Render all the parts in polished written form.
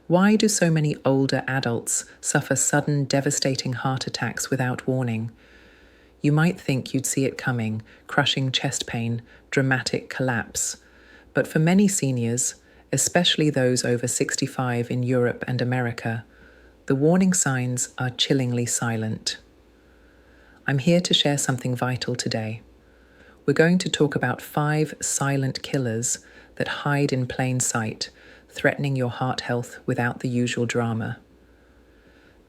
Why do so many older adults suffer sudden, devastating heart attacks without warning? You might think you'd see it coming, crushing chest pain, dramatic collapse. But for many seniors, especially those over 65 in Europe and America, the warning signs are chillingly silent. I'm here to share something vital today. We're going to talk about 5 silent killers that hide in plain sight, threatening your heart health without the usual drama.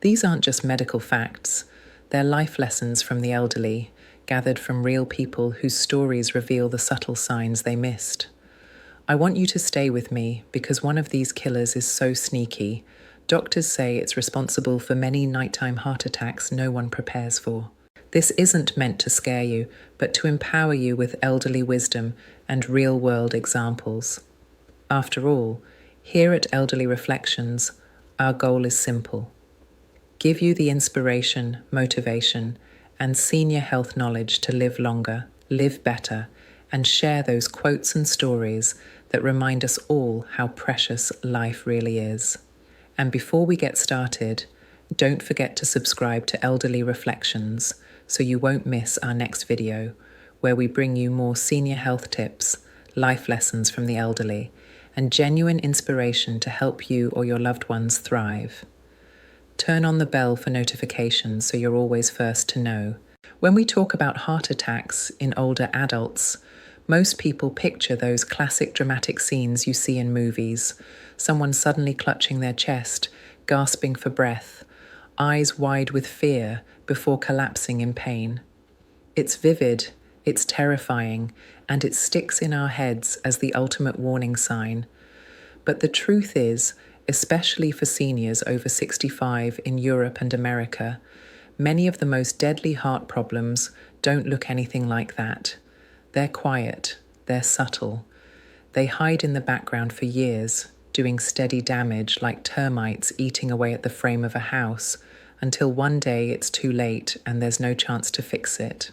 These aren't just medical facts, they're life lessons from the elderly, gathered from real people whose stories reveal the subtle signs they missed. I want you to stay with me because one of these killers is so sneaky. Doctors say it's responsible for many nighttime heart attacks no one prepares for. This isn't meant to scare you, but to empower you with elderly wisdom and real-world examples. After all, here at Elderly Reflections, our goal is simple. Give you the inspiration, motivation, and senior health knowledge to live longer, live better, and share those quotes and stories that remind us all how precious life really is. And before we get started, don't forget to subscribe to Elderly Reflections so you won't miss our next video, where we bring you more senior health tips, life lessons from the elderly, and genuine inspiration to help you or your loved ones thrive. Turn on the bell for notifications so you're always first to know. When we talk about heart attacks in older adults, most people picture those classic dramatic scenes you see in movies, someone suddenly clutching their chest, gasping for breath, eyes wide with fear before collapsing in pain. It's vivid, it's terrifying, and it sticks in our heads as the ultimate warning sign. But the truth is, especially for seniors over 65 in Europe and America, many of the most deadly heart problems don't look anything like that. They're quiet, they're subtle. They hide in the background for years, doing steady damage like termites eating away at the frame of a house, until one day it's too late and there's no chance to fix it.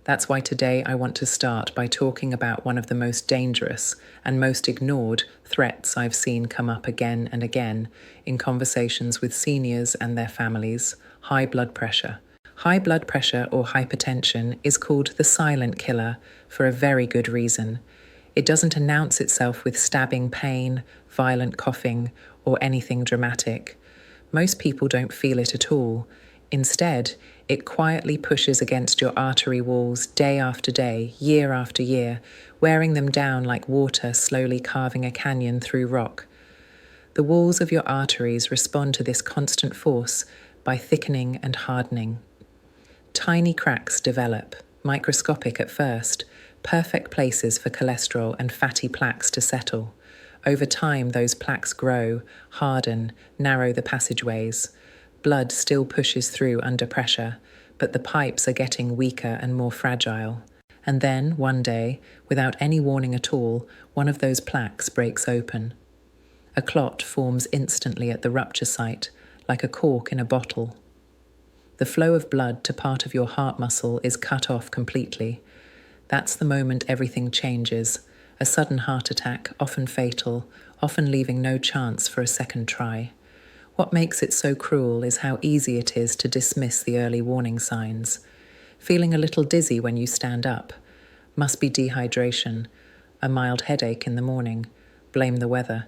That's why today I want to start by talking about one of the most dangerous and most ignored threats I've seen come up again and again in conversations with seniors and their families: high blood pressure. High blood pressure or hypertension is called the silent killer for a very good reason. It doesn't announce itself with stabbing pain, violent coughing, or anything dramatic. Most people don't feel it at all. Instead, it quietly pushes against your artery walls day after day, year after year, wearing them down like water slowly carving a canyon through rock. The walls of your arteries respond to this constant force by thickening and hardening. Tiny cracks develop, microscopic at first, perfect places for cholesterol and fatty plaques to settle. Over time, those plaques grow, harden, narrow the passageways. Blood still pushes through under pressure, but the pipes are getting weaker and more fragile. And then, one day, without any warning at all, one of those plaques breaks open. A clot forms instantly at the rupture site, like a cork in a bottle. The flow of blood to part of your heart muscle is cut off completely. That's the moment everything changes. A sudden heart attack, often fatal, often leaving no chance for a second try. What makes it so cruel is how easy it is to dismiss the early warning signs. Feeling a little dizzy when you stand up. Must be dehydration. A mild headache in the morning. Blame the weather.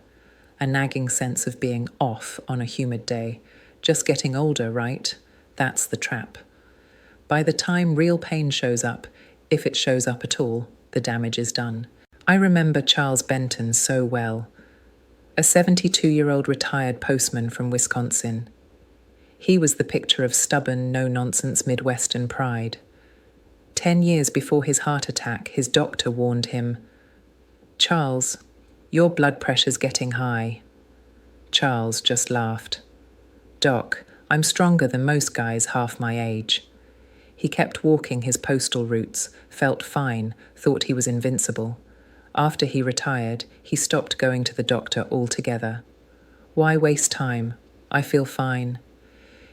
A nagging sense of being off on a humid day. Just getting older, right? That's the trap. By the time real pain shows up, if it shows up at all, the damage is done. I remember Charles Benton so well. A 72-year-old retired postman from Wisconsin. He was the picture of stubborn, no-nonsense Midwestern pride. 10 years before his heart attack, his doctor warned him, "Charles, your blood pressure's getting high." Charles just laughed. "Doc, I'm stronger than most guys half my age." He kept walking his postal routes, felt fine, thought he was invincible. After he retired, he stopped going to the doctor altogether. Why waste time? I feel fine.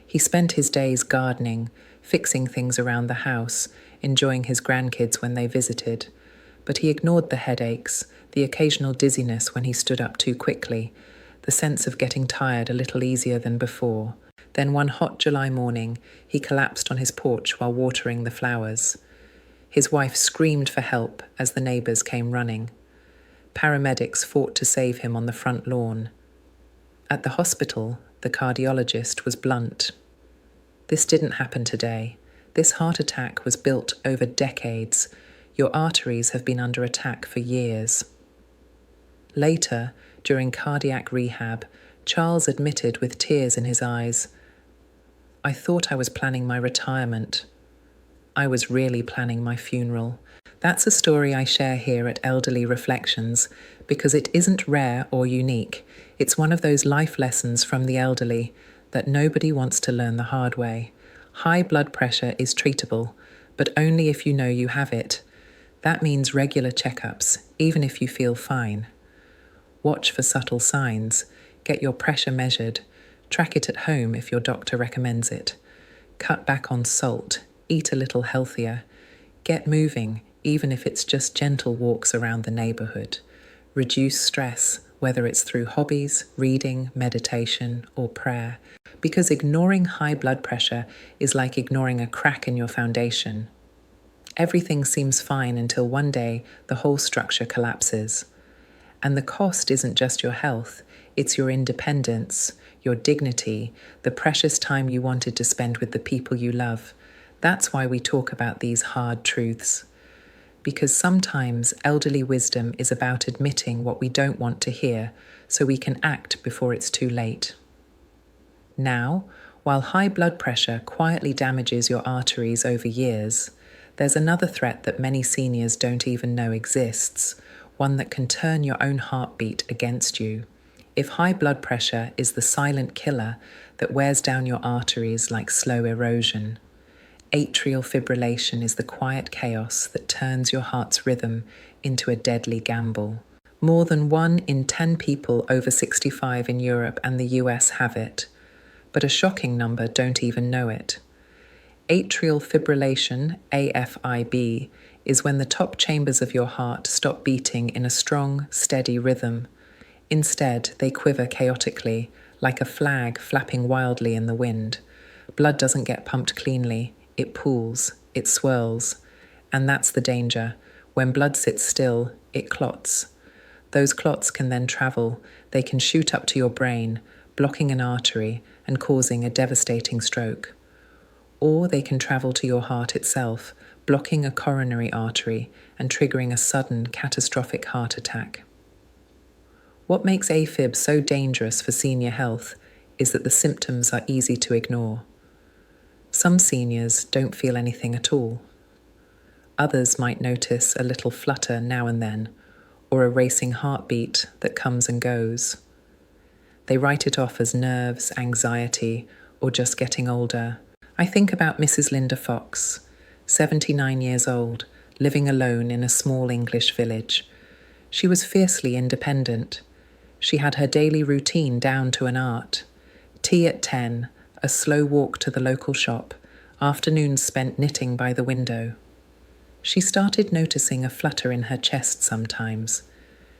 He spent his days gardening, fixing things around the house, enjoying his grandkids when they visited. But he ignored the headaches, the occasional dizziness when he stood up too quickly, the sense of getting tired a little easier than before. Then one hot July morning, he collapsed on his porch while watering the flowers. His wife screamed for help as the neighbours came running. Paramedics fought to save him on the front lawn. At the hospital, the cardiologist was blunt. This didn't happen today. This heart attack was built over decades. Your arteries have been under attack for years. Later, during cardiac rehab, Charles admitted with tears in his eyes, "I thought I was planning my retirement. I was really planning my funeral." That's a story I share here at Elderly Reflections because it isn't rare or unique. It's one of those life lessons from the elderly that nobody wants to learn the hard way. High blood pressure is treatable, but only if you know you have it. That means regular checkups, even if you feel fine. Watch for subtle signs. Get your pressure measured. Track it at home if your doctor recommends it. Cut back on salt. Eat a little healthier. Get moving, even if it's just gentle walks around the neighbourhood. Reduce stress, whether it's through hobbies, reading, meditation, or prayer, because ignoring high blood pressure is like ignoring a crack in your foundation. Everything seems fine until one day the whole structure collapses. And the cost isn't just your health, it's your independence, your dignity, the precious time you wanted to spend with the people you love. That's why we talk about these hard truths. Because sometimes elderly wisdom is about admitting what we don't want to hear so we can act before it's too late. Now, while high blood pressure quietly damages your arteries over years, there's another threat that many seniors don't even know exists, one that can turn your own heartbeat against you. If high blood pressure is the silent killer that wears down your arteries like slow erosion, atrial fibrillation is the quiet chaos that turns your heart's rhythm into a deadly gamble. More than 1 in 10 people over 65 in Europe and the US have it, but a shocking number don't even know it. Atrial fibrillation, AFib, is when the top chambers of your heart stop beating in a strong, steady rhythm. Instead, they quiver chaotically, like a flag flapping wildly in the wind. Blood doesn't get pumped cleanly. It pools, it swirls, and that's the danger. When blood sits still, it clots. Those clots can then travel. They can shoot up to your brain, blocking an artery and causing a devastating stroke. Or they can travel to your heart itself, blocking a coronary artery and triggering a sudden, catastrophic heart attack. What makes AFib so dangerous for senior health is that the symptoms are easy to ignore. Some seniors don't feel anything at all. Others might notice a little flutter now and then, or a racing heartbeat that comes and goes. They write it off as nerves, anxiety, or just getting older. I think about Mrs. Linda Fox, 79 years old, living alone in a small English village. She was fiercely independent. She had her daily routine down to an art. Tea at 10, a slow walk to the local shop, afternoons spent knitting by the window. She started noticing a flutter in her chest sometimes.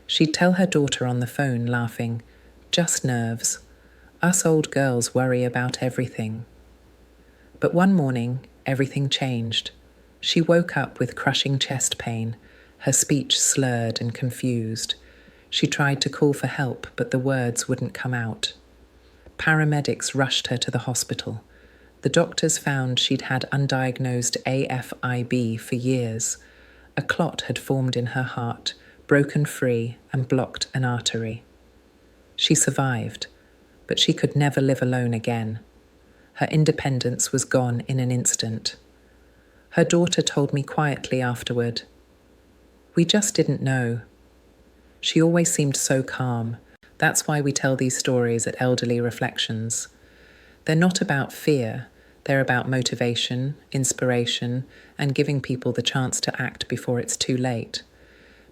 She'd tell her daughter on the phone, laughing, "Just nerves. Us old girls worry about everything." But one morning, everything changed. She woke up with crushing chest pain, her speech slurred and confused. She tried to call for help, but the words wouldn't come out. Paramedics rushed her to the hospital. The doctors found she'd had undiagnosed AFib for years. A clot had formed in her heart, broken free, and blocked an artery. She survived, but she could never live alone again. Her independence was gone in an instant. Her daughter told me quietly afterward, "We just didn't know." She always seemed so calm. That's why we tell these stories at Elderly Reflections. They're not about fear. They're about motivation, inspiration, and giving people the chance to act before it's too late.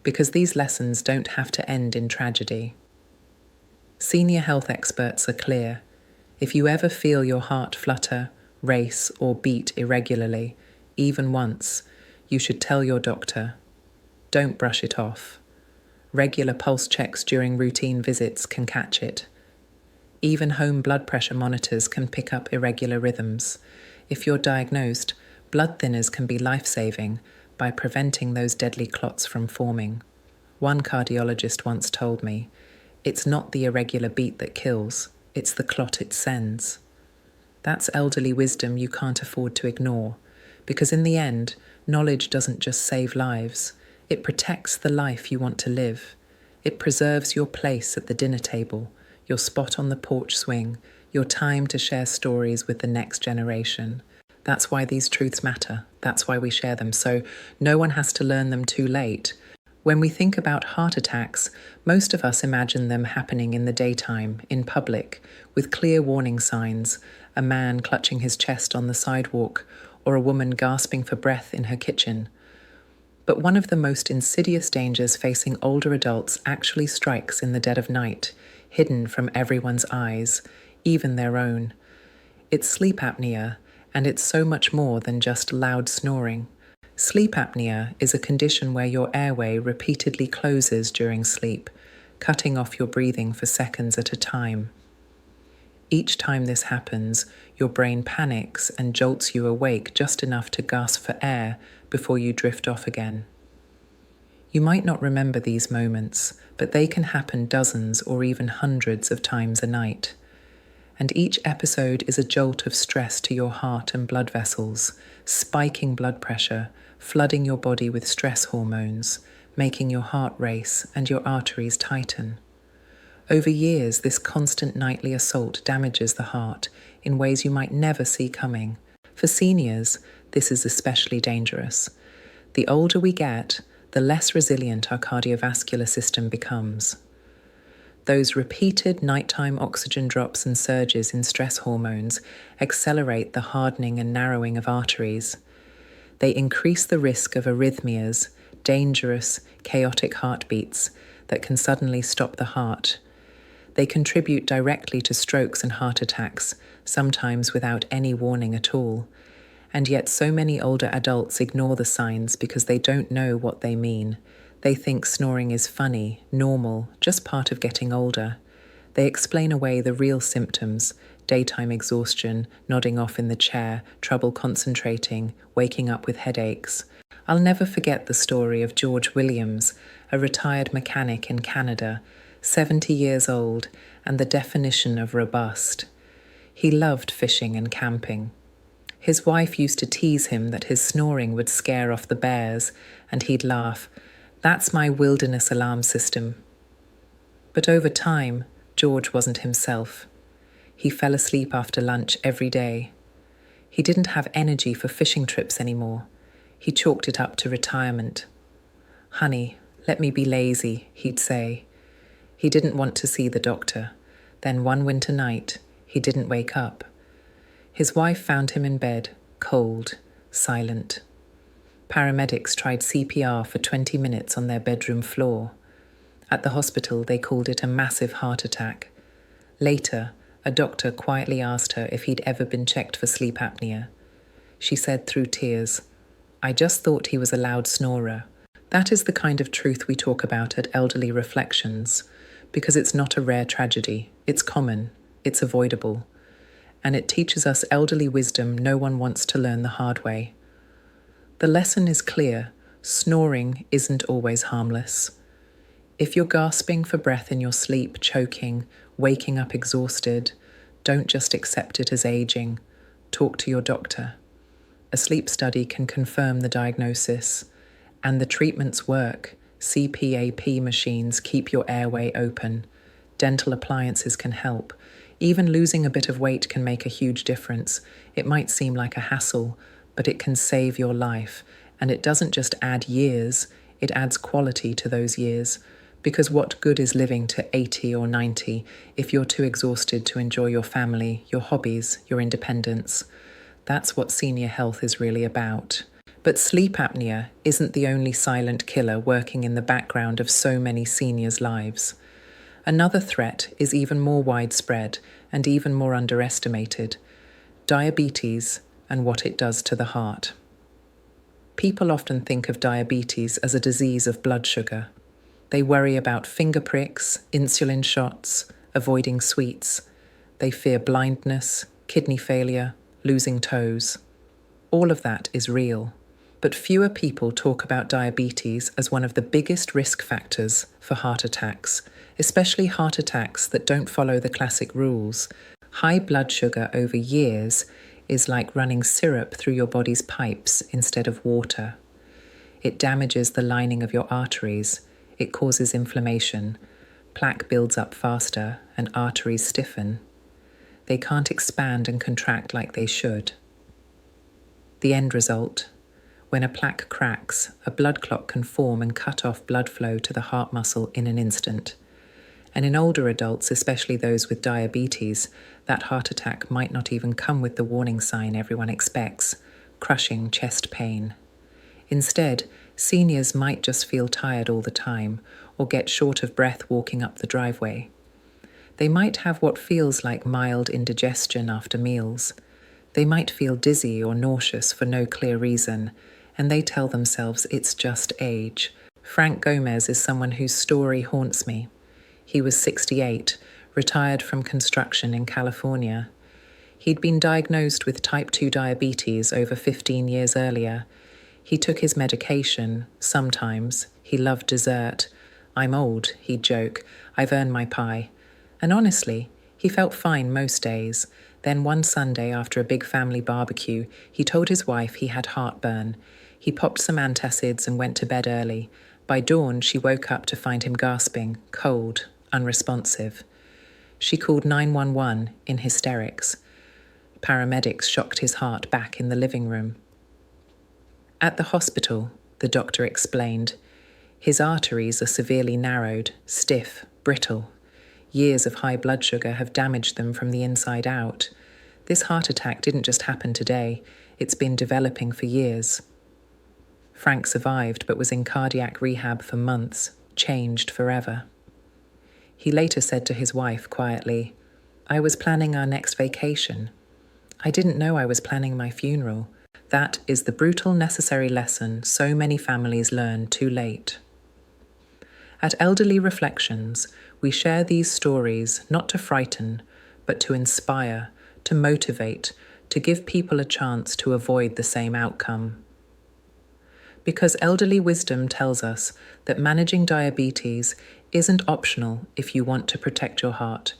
Because these lessons don't have to end in tragedy. Senior health experts are clear. If you ever feel your heart flutter, race, or beat irregularly, even once, you should tell your doctor. Don't brush it off. Regular pulse checks during routine visits can catch it. Even home blood pressure monitors can pick up irregular rhythms. If you're diagnosed, blood thinners can be life-saving by preventing those deadly clots from forming. One cardiologist once told me, "It's not the irregular beat that kills, it's the clot it sends." That's elderly wisdom you can't afford to ignore, because in the end, knowledge doesn't just save lives, it protects the life you want to live. It preserves your place at the dinner table, your spot on the porch swing, your time to share stories with the next generation. That's why these truths matter. That's why we share them, so no one has to learn them too late. When we think about heart attacks, most of us imagine them happening in the daytime, in public, with clear warning signs, a man clutching his chest on the sidewalk, or a woman gasping for breath in her kitchen. But one of the most insidious dangers facing older adults actually strikes in the dead of night, hidden from everyone's eyes, even their own. It's sleep apnea, and it's so much more than just loud snoring. Sleep apnea is a condition where your airway repeatedly closes during sleep, cutting off your breathing for seconds at a time. Each time this happens, your brain panics and jolts you awake just enough to gasp for air before you drift off again. You might not remember these moments, but they can happen dozens or even hundreds of times a night. And each episode is a jolt of stress to your heart and blood vessels, spiking blood pressure, flooding your body with stress hormones, making your heart race and your arteries tighten. Over years, this constant nightly assault damages the heart in ways you might never see coming. For seniors, this is especially dangerous. The older we get, the less resilient our cardiovascular system becomes. Those repeated nighttime oxygen drops and surges in stress hormones accelerate the hardening and narrowing of arteries. They increase the risk of arrhythmias, dangerous, chaotic heartbeats that can suddenly stop the heart. They contribute directly to strokes and heart attacks, sometimes without any warning at all. And yet so many older adults ignore the signs because they don't know what they mean. They think snoring is funny, normal, just part of getting older. They explain away the real symptoms: daytime exhaustion, nodding off in the chair, trouble concentrating, waking up with headaches. I'll never forget the story of George Williams, a retired mechanic in Canada, 70 years old, and the definition of robust. He loved fishing and camping. His wife used to tease him that his snoring would scare off the bears, and he'd laugh, "That's my wilderness alarm system." But over time, George wasn't himself. He fell asleep after lunch every day. He didn't have energy for fishing trips anymore. He chalked it up to retirement. "Honey, let me be lazy," he'd say. He didn't want to see the doctor. Then one winter night, he didn't wake up. His wife found him in bed, cold, silent. Paramedics tried CPR for 20 minutes on their bedroom floor. At the hospital, they called it a massive heart attack. Later, a doctor quietly asked her if he'd ever been checked for sleep apnea. She said through tears, "I just thought he was a loud snorer." That is the kind of truth we talk about at Elderly Reflections, because it's not a rare tragedy. It's common, it's avoidable, and it teaches us elderly wisdom no one wants to learn the hard way. The lesson is clear: snoring isn't always harmless. If you're gasping for breath in your sleep, choking, waking up exhausted, don't just accept it as aging. Talk to your doctor. A sleep study can confirm the diagnosis, and the treatments work. CPAP machines keep your airway open. Dental appliances can help. Even losing a bit of weight can make a huge difference. It might seem like a hassle, but it can save your life. And it doesn't just add years, it adds quality to those years. Because what good is living to 80 or 90 if you're too exhausted to enjoy your family, your hobbies, your independence? That's what senior health is really about. But sleep apnea isn't the only silent killer working in the background of so many seniors' lives. Another threat is even more widespread and even more underestimated: diabetes and what it does to the heart. People often think of diabetes as a disease of blood sugar. They worry about finger pricks, insulin shots, avoiding sweets. They fear blindness, kidney failure, losing toes. All of that is real. But fewer people talk about diabetes as one of the biggest risk factors for heart attacks, especially heart attacks that don't follow the classic rules. High blood sugar over years is like running syrup through your body's pipes instead of water. It damages the lining of your arteries. It causes inflammation. Plaque builds up faster and arteries stiffen. They can't expand and contract like they should. The end result: when a plaque cracks, a blood clot can form and cut off blood flow to the heart muscle in an instant. And in older adults, especially those with diabetes, that heart attack might not even come with the warning sign everyone expects: crushing chest pain. Instead, seniors might just feel tired all the time or get short of breath walking up the driveway. They might have what feels like mild indigestion after meals. They might feel dizzy or nauseous for no clear reason, and they tell themselves it's just age. Frank Gomez is someone whose story haunts me. He was 68, retired from construction in California. He'd been diagnosed with type 2 diabetes over 15 years earlier. He took his medication, sometimes. He loved dessert. "I'm old," he'd joke. "I've earned my pie." And honestly, he felt fine most days. Then one Sunday after a big family barbecue, he told his wife he had heartburn. He popped some antacids and went to bed early. By dawn, she woke up to find him gasping, cold, unresponsive. She called 911 in hysterics. Paramedics shocked his heart back in the living room. At the hospital, the doctor explained, his arteries are severely narrowed, stiff, brittle. Years of high blood sugar have damaged them from the inside out. This heart attack didn't just happen today. It's been developing for years. Frank survived but was in cardiac rehab for months, changed forever. He later said to his wife quietly, "I was planning our next vacation. I didn't know I was planning my funeral." That is the brutal, necessary lesson so many families learn too late. At Elderly Reflections, we share these stories not to frighten, but to inspire, to motivate, to give people a chance to avoid the same outcome. Because elderly wisdom tells us that managing diabetes isn't optional if you want to protect your heart.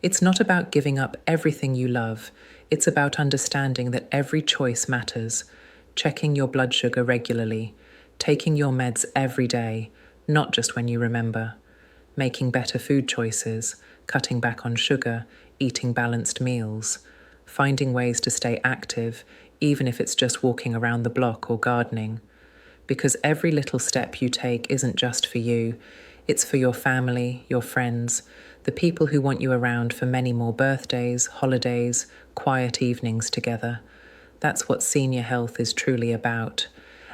It's not about giving up everything you love. It's about understanding that every choice matters, checking your blood sugar regularly, taking your meds every day, not just when you remember, making better food choices, cutting back on sugar, eating balanced meals, finding ways to stay active, even if it's just walking around the block or gardening. Because every little step you take isn't just for you, it's for your family, your friends, the people who want you around for many more birthdays, holidays, quiet evenings together. That's what senior health is truly about.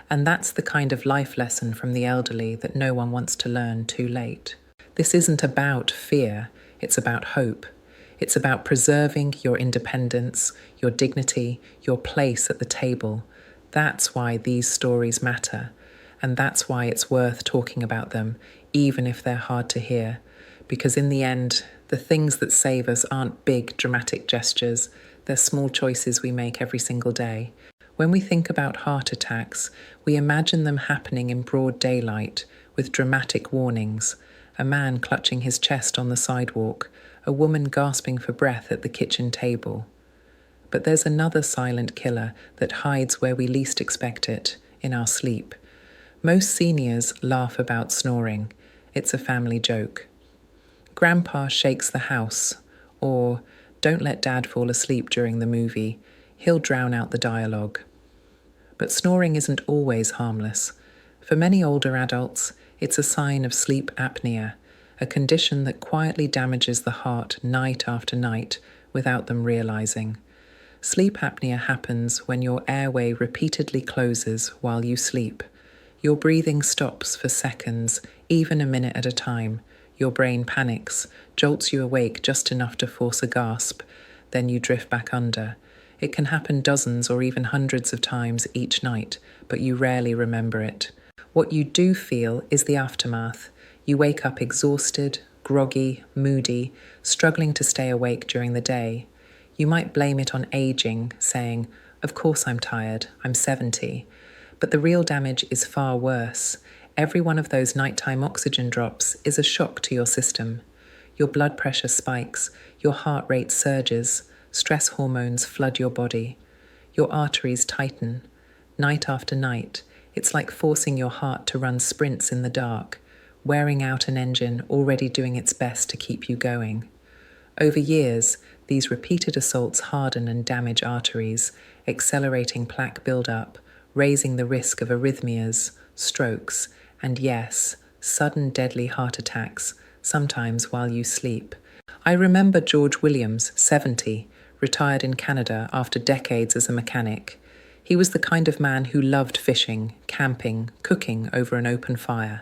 And that's the kind of life lesson from the elderly that no one wants to learn too late. This isn't about fear, it's about hope. It's about preserving your independence, your dignity, your place at the table. That's why these stories matter. And that's why it's worth talking about them, even if they're hard to hear. Because in the end, the things that save us aren't big, dramatic gestures. They're small choices we make every single day. When we think about heart attacks, we imagine them happening in broad daylight, with dramatic warnings. A man clutching his chest on the sidewalk, a woman gasping for breath at the kitchen table. But there's another silent killer that hides where we least expect it, in our sleep. Most seniors laugh about snoring. It's a family joke. Grandpa shakes the house, or don't let Dad fall asleep during the movie. He'll drown out the dialogue. But snoring isn't always harmless. For many older adults, it's a sign of sleep apnea, a condition that quietly damages the heart night after night without them realizing. Sleep apnea happens when your airway repeatedly closes while you sleep. Your breathing stops for seconds, even a minute at a time. Your brain panics, jolts you awake just enough to force a gasp. Then you drift back under. It can happen dozens or even hundreds of times each night, but you rarely remember it. What you do feel is the aftermath. You wake up exhausted, groggy, moody, struggling to stay awake during the day. You might blame it on aging, saying, "Of course I'm tired, I'm 70." But the real damage is far worse. Every one of those nighttime oxygen drops is a shock to your system. Your blood pressure spikes, your heart rate surges, stress hormones flood your body. Your arteries tighten. Night after night, it's like forcing your heart to run sprints in the dark, wearing out an engine already doing its best to keep you going. Over years, these repeated assaults harden and damage arteries, accelerating plaque buildup, raising the risk of arrhythmias, strokes, and yes, sudden deadly heart attacks, sometimes while you sleep. I remember George Williams, 70, retired in Canada after decades as a mechanic. He was the kind of man who loved fishing, camping, cooking over an open fire.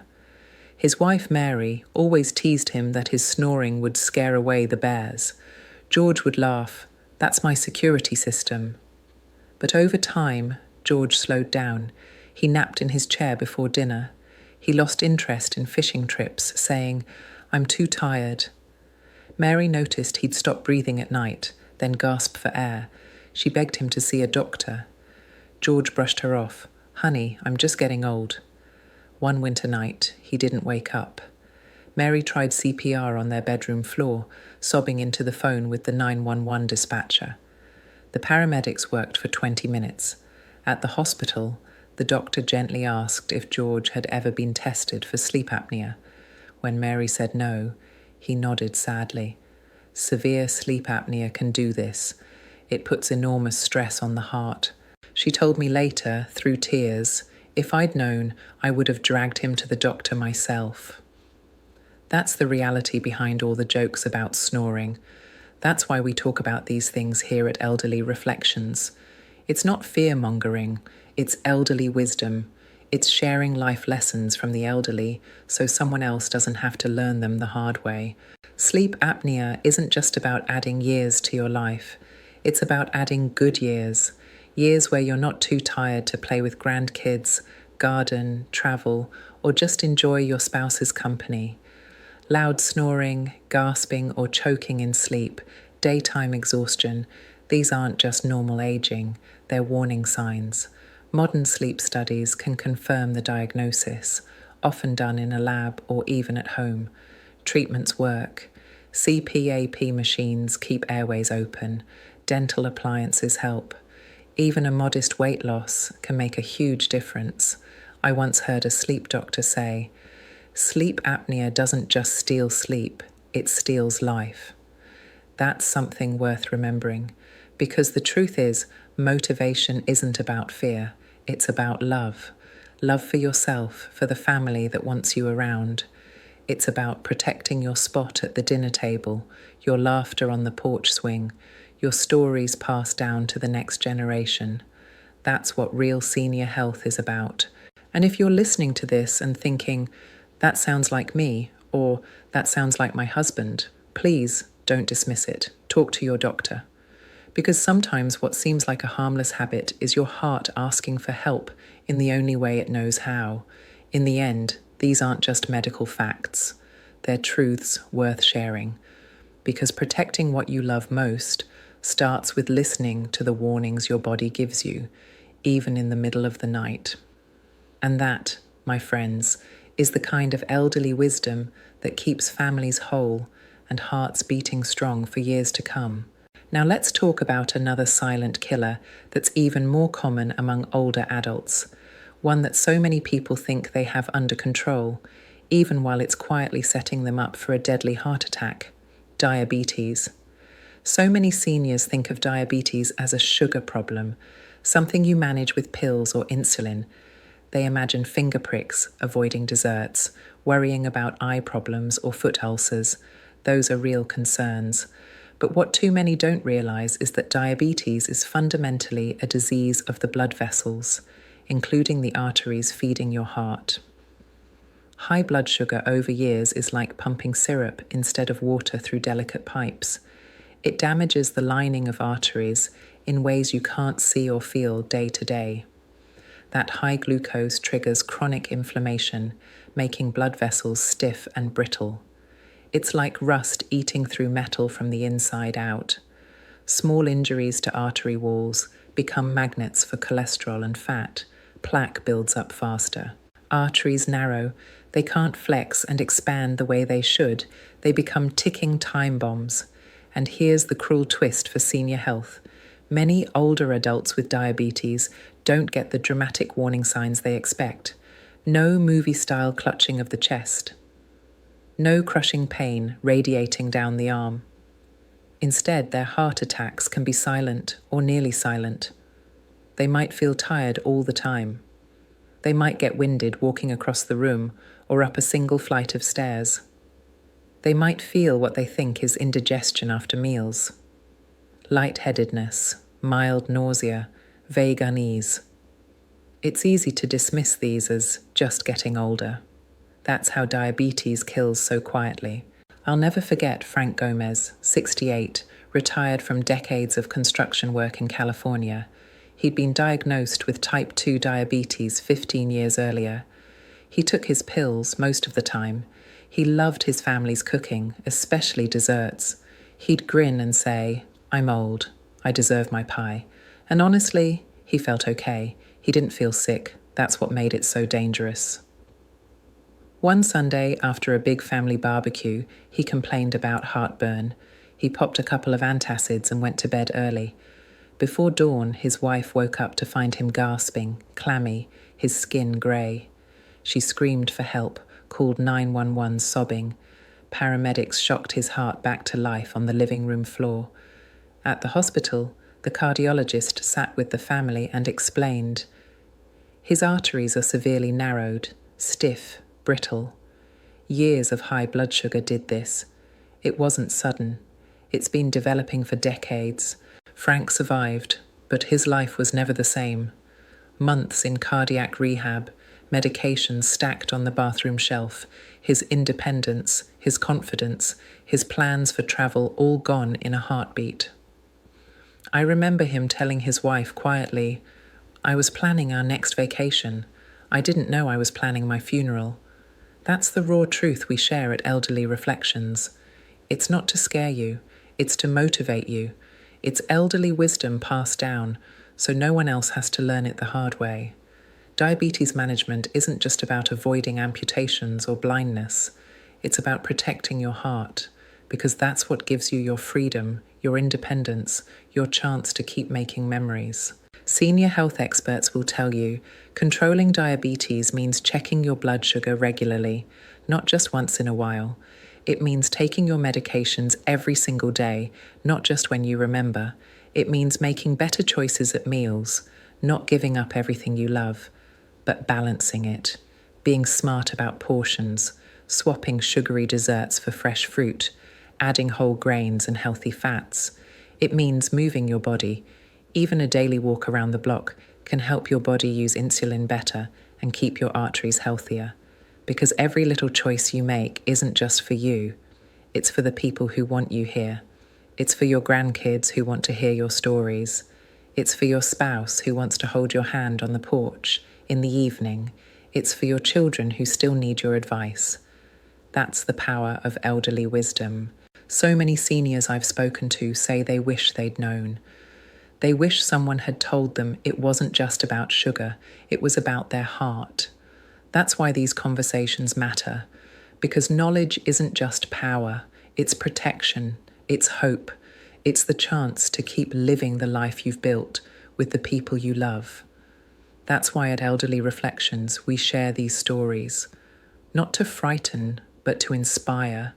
His wife Mary always teased him that his snoring would scare away the bears. George would laugh, "That's my security system." But over time, George slowed down. He napped in his chair before dinner. He lost interest in fishing trips, saying, "I'm too tired." Mary noticed he'd stop breathing at night, then gasp for air. She begged him to see a doctor. George brushed her off. "Honey, I'm just getting old." One winter night, he didn't wake up. Mary tried CPR on their bedroom floor, sobbing into the phone with the 911 dispatcher. The paramedics worked for 20 minutes. At the hospital, the doctor gently asked if George had ever been tested for sleep apnea. When Mary said no, he nodded sadly. Severe sleep apnea can do this. It puts enormous stress on the heart. She told me later, through tears, if I'd known, I would have dragged him to the doctor myself. That's the reality behind all the jokes about snoring. That's why we talk about these things here at Elderly Reflections. It's not fear-mongering, it's elderly wisdom. It's sharing life lessons from the elderly so someone else doesn't have to learn them the hard way. Sleep apnea isn't just about adding years to your life. It's about adding good years. Years where you're not too tired to play with grandkids, garden, travel, or just enjoy your spouse's company. Loud snoring, gasping, or choking in sleep, daytime exhaustion, these aren't just normal aging, they're warning signs. Modern sleep studies can confirm the diagnosis, often done in a lab or even at home. Treatments work. CPAP machines keep airways open. Dental appliances help. Even a modest weight loss can make a huge difference. I once heard a sleep doctor say, "Sleep apnea doesn't just steal sleep, it steals life." That's something worth remembering, because the truth is, motivation isn't about fear, it's about love. Love for yourself, for the family that wants you around. It's about protecting your spot at the dinner table, your laughter on the porch swing, your stories passed down to the next generation. That's what real senior health is about. And if you're listening to this and thinking, "That sounds like me," or "That sounds like my husband," please don't dismiss it. Talk to your doctor. Because sometimes what seems like a harmless habit is your heart asking for help in the only way it knows how. In the end, these aren't just medical facts. They're truths worth sharing. Because protecting what you love most starts with listening to the warnings your body gives you, even in the middle of the night. And that, my friends, is the kind of elderly wisdom that keeps families whole and hearts beating strong for years to come. Now let's talk about another silent killer that's even more common among older adults, one that so many people think they have under control, even while it's quietly setting them up for a deadly heart attack: diabetes. So many seniors think of diabetes as a sugar problem, something you manage with pills or insulin. They imagine finger pricks, avoiding desserts, worrying about eye problems or foot ulcers. Those are real concerns. But what too many don't realize is that diabetes is fundamentally a disease of the blood vessels, including the arteries feeding your heart. High blood sugar over years is like pumping syrup instead of water through delicate pipes. It damages the lining of arteries in ways you can't see or feel day to day. That high glucose triggers chronic inflammation, making blood vessels stiff and brittle. It's like rust eating through metal from the inside out. Small injuries to artery walls become magnets for cholesterol and fat. Plaque builds up faster. Arteries narrow. They can't flex and expand the way they should. They become ticking time bombs. And here's the cruel twist for senior health. Many older adults with diabetes don't get the dramatic warning signs they expect. No movie-style clutching of the chest. No crushing pain radiating down the arm. Instead, their heart attacks can be silent or nearly silent. They might feel tired all the time. They might get winded walking across the room or up a single flight of stairs. They might feel what they think is indigestion after meals. Lightheadedness, mild nausea, vague unease. It's easy to dismiss these as just getting older. That's how diabetes kills so quietly. I'll never forget Frank Gomez, 68, retired from decades of construction work in California. He'd been diagnosed with type 2 diabetes 15 years earlier. He took his pills most of the time. He loved his family's cooking, especially desserts. He'd grin and say, "I'm old. I deserve my pie." And honestly, he felt okay. He didn't feel sick. That's what made it so dangerous. One Sunday, after a big family barbecue, he complained about heartburn. He popped a couple of antacids and went to bed early. Before dawn, his wife woke up to find him gasping, clammy, his skin grey. She screamed for help, called 911 sobbing. Paramedics shocked his heart back to life on the living room floor. At the hospital, the cardiologist sat with the family and explained, "His arteries are severely narrowed, stiff, brittle. Years of high blood sugar did this. It wasn't sudden. It's been developing for decades." Frank survived, but his life was never the same. Months in cardiac rehab, medications stacked on the bathroom shelf, his independence, his confidence, his plans for travel all gone in a heartbeat. I remember him telling his wife quietly, "I was planning our next vacation. I didn't know I was planning my funeral." That's the raw truth we share at Elderly Reflections. It's not to scare you, it's to motivate you. It's elderly wisdom passed down, so no one else has to learn it the hard way. Diabetes management isn't just about avoiding amputations or blindness. It's about protecting your heart, because that's what gives you your freedom, your independence, your chance to keep making memories. Senior health experts will tell you, controlling diabetes means checking your blood sugar regularly, not just once in a while. It means taking your medications every single day, not just when you remember. It means making better choices at meals, not giving up everything you love, but balancing it, being smart about portions, swapping sugary desserts for fresh fruit, adding whole grains and healthy fats. It means moving your body. Even a daily walk around the block can help your body use insulin better and keep your arteries healthier. Because every little choice you make isn't just for you, it's for the people who want you here. It's for your grandkids who want to hear your stories. It's for your spouse who wants to hold your hand on the porch in the evening. It's for your children who still need your advice. That's the power of elderly wisdom. So many seniors I've spoken to say they wish they'd known. They wish someone had told them it wasn't just about sugar, it was about their heart. That's why these conversations matter, because knowledge isn't just power, it's protection, it's hope, it's the chance to keep living the life you've built with the people you love. That's why at Elderly Reflections we share these stories, not to frighten, but to inspire,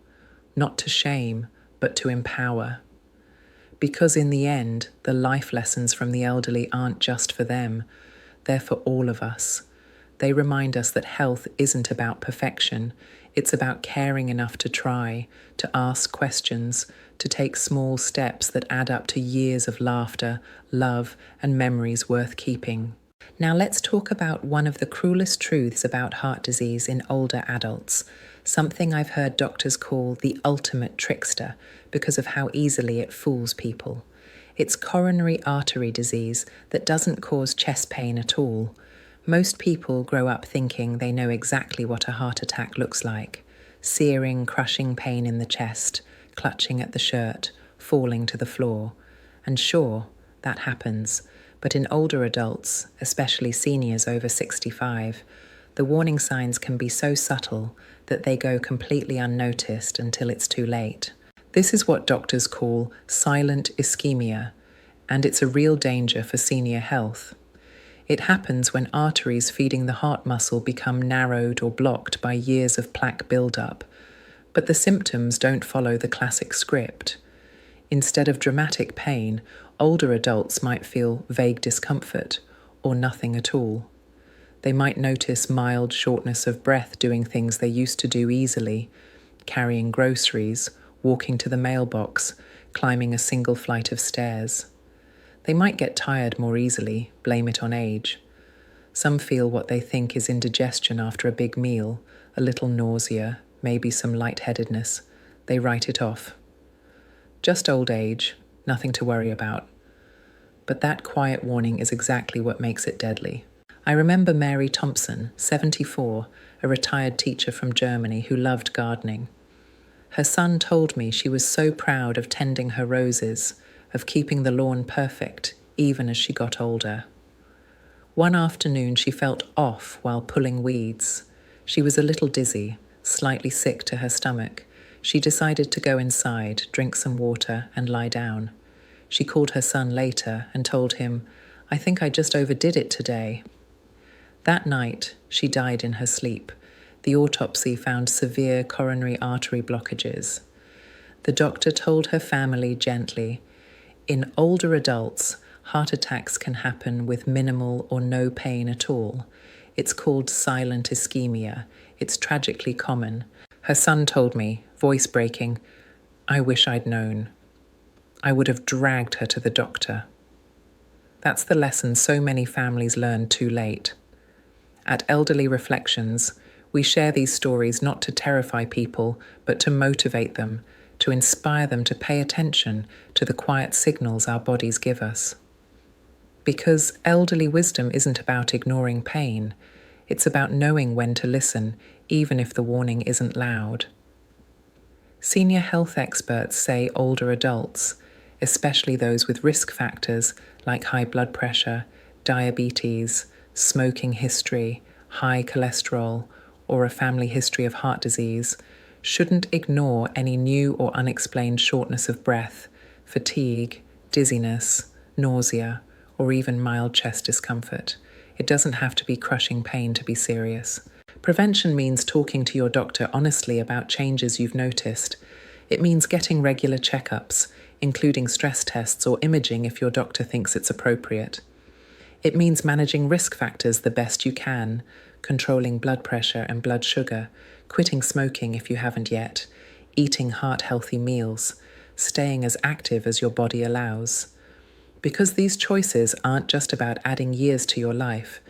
not to shame, but to empower. Because in the end, the life lessons from the elderly aren't just for them, they're for all of us. They remind us that health isn't about perfection, it's about caring enough to try, to ask questions, to take small steps that add up to years of laughter, love, and memories worth keeping. Now let's talk about one of the cruelest truths about heart disease in older adults, something I've heard doctors call the ultimate trickster because of how easily it fools people. It's coronary artery disease that doesn't cause chest pain at all. Most people grow up thinking they know exactly what a heart attack looks like. searing, crushing pain in the chest, clutching at the shirt, falling to the floor. And sure, that happens, but in older adults, especially seniors over 65, the warning signs can be so subtle that they go completely unnoticed until it's too late. This is what doctors call silent ischemia, and it's a real danger for senior health. It happens when arteries feeding the heart muscle become narrowed or blocked by years of plaque buildup, but the symptoms don't follow the classic script. Instead of dramatic pain, older adults might feel vague discomfort or nothing at all. They might notice mild shortness of breath doing things they used to do easily, carrying groceries, walking to the mailbox, climbing a single flight of stairs. They might get tired more easily, blame it on age. Some feel what they think is indigestion after a big meal, a little nausea, maybe some lightheadedness. They write it off. Just old age, nothing to worry about. But that quiet warning is exactly what makes it deadly. I remember Mary Thompson, 74, a retired teacher from Germany who loved gardening. Her son told me she was so proud of tending her roses, of keeping the lawn perfect, even as she got older. One afternoon she felt off while pulling weeds. She was a little dizzy, slightly sick to her stomach. She decided to go inside, drink some water, and lie down. She called her son later and told him, "I think I just overdid it today." That night, she died in her sleep. The autopsy found severe coronary artery blockages. The doctor told her family gently, "In older adults, heart attacks can happen with minimal or no pain at all. It's called silent ischemia. It's tragically common." Her son told me, voice breaking, "I wish I'd known. I would have dragged her to the doctor." That's the lesson so many families learn too late. At Elderly Reflections, we share these stories not to terrify people, but to motivate them, to inspire them to pay attention to the quiet signals our bodies give us. Because elderly wisdom isn't about ignoring pain, it's about knowing when to listen, even if the warning isn't loud. Senior health experts say older adults, especially those with risk factors like high blood pressure, diabetes, smoking history, high cholesterol, or a family history of heart disease, shouldn't ignore any new or unexplained shortness of breath, fatigue, dizziness, nausea, or even mild chest discomfort. It doesn't have to be crushing pain to be serious. Prevention means talking to your doctor honestly about changes you've noticed. It means getting regular checkups, including stress tests or imaging if your doctor thinks it's appropriate. It means managing risk factors the best you can, controlling blood pressure and blood sugar, quitting smoking if you haven't yet, eating heart-healthy meals, staying as active as your body allows. Because these choices aren't just about adding years to your life,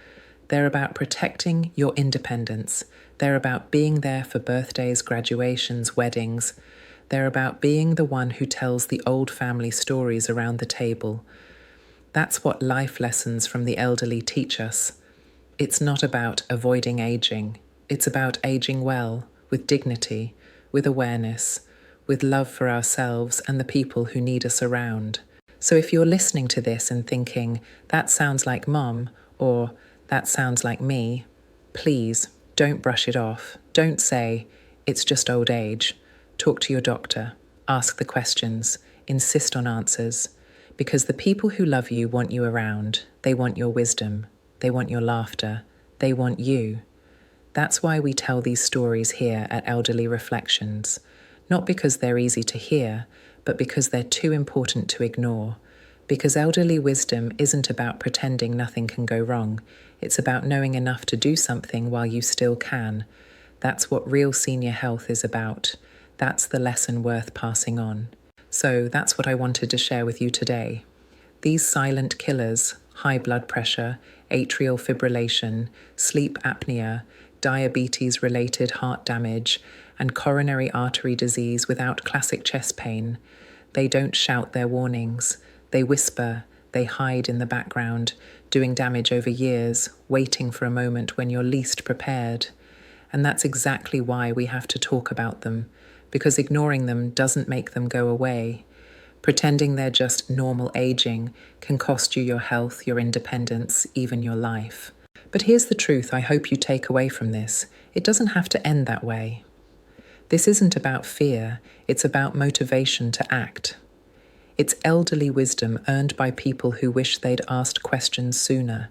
they're about protecting your independence. They're about being there for birthdays, graduations, weddings. They're about being the one who tells the old family stories around the table. That's what life lessons from the elderly teach us. It's not about avoiding aging. It's about aging well, with dignity, with awareness, with love for ourselves and the people who need us around. So if you're listening to this and thinking, "That sounds like Mum," or "That sounds like me," please don't brush it off. Don't say, "It's just old age." Talk to your doctor. Ask the questions. Insist on answers. Because the people who love you want you around. They want your wisdom. They want your laughter. They want you. That's why we tell these stories here at Elderly Reflections. Not because they're easy to hear, but because they're too important to ignore. Because elderly wisdom isn't about pretending nothing can go wrong. It's about knowing enough to do something while you still can. That's what real senior health is about. That's the lesson worth passing on. So that's what I wanted to share with you today. These silent killers, high blood pressure, atrial fibrillation, sleep apnea, diabetes-related heart damage, and coronary artery disease without classic chest pain, they don't shout their warnings. They whisper, they hide in the background, doing damage over years, waiting for a moment when you're least prepared. And that's exactly why we have to talk about them, because ignoring them doesn't make them go away. Pretending they're just normal aging can cost you your health, your independence, even your life. But here's the truth I hope you take away from this. It doesn't have to end that way. This isn't about fear, it's about motivation to act. It's elderly wisdom earned by people who wish they'd asked questions sooner.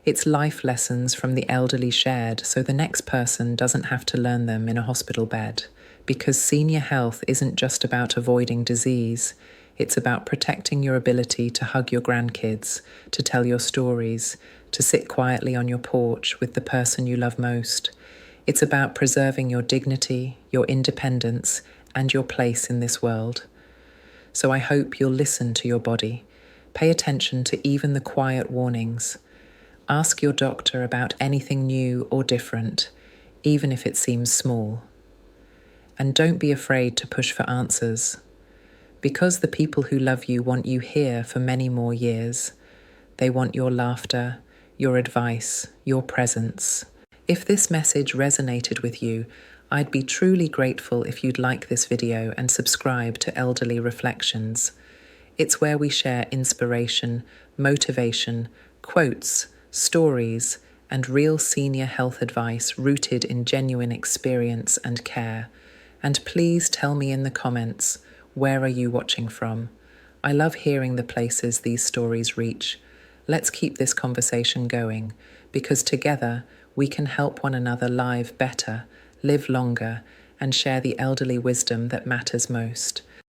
It's life lessons from the elderly shared so the next person doesn't have to learn them in a hospital bed. Because senior health isn't just about avoiding disease, it's about protecting your ability to hug your grandkids, to tell your stories, to sit quietly on your porch with the person you love most. It's about preserving your dignity, your independence, and your place in this world. So I hope you'll listen to your body. Pay attention to even the quiet warnings. Ask your doctor about anything new or different, even if it seems small. And don't be afraid to push for answers, because the people who love you want you here for many more years. They want your laughter, your advice, your presence. If this message resonated with you, I'd be truly grateful if you'd like this video and subscribe to Elderly Reflections. It's where we share inspiration, motivation, quotes, stories, and real senior health advice rooted in genuine experience and care. And please tell me in the comments, where are you watching from? I love hearing the places these stories reach. Let's keep this conversation going, because together we can help one another live better, live longer, and share the elderly wisdom that matters most.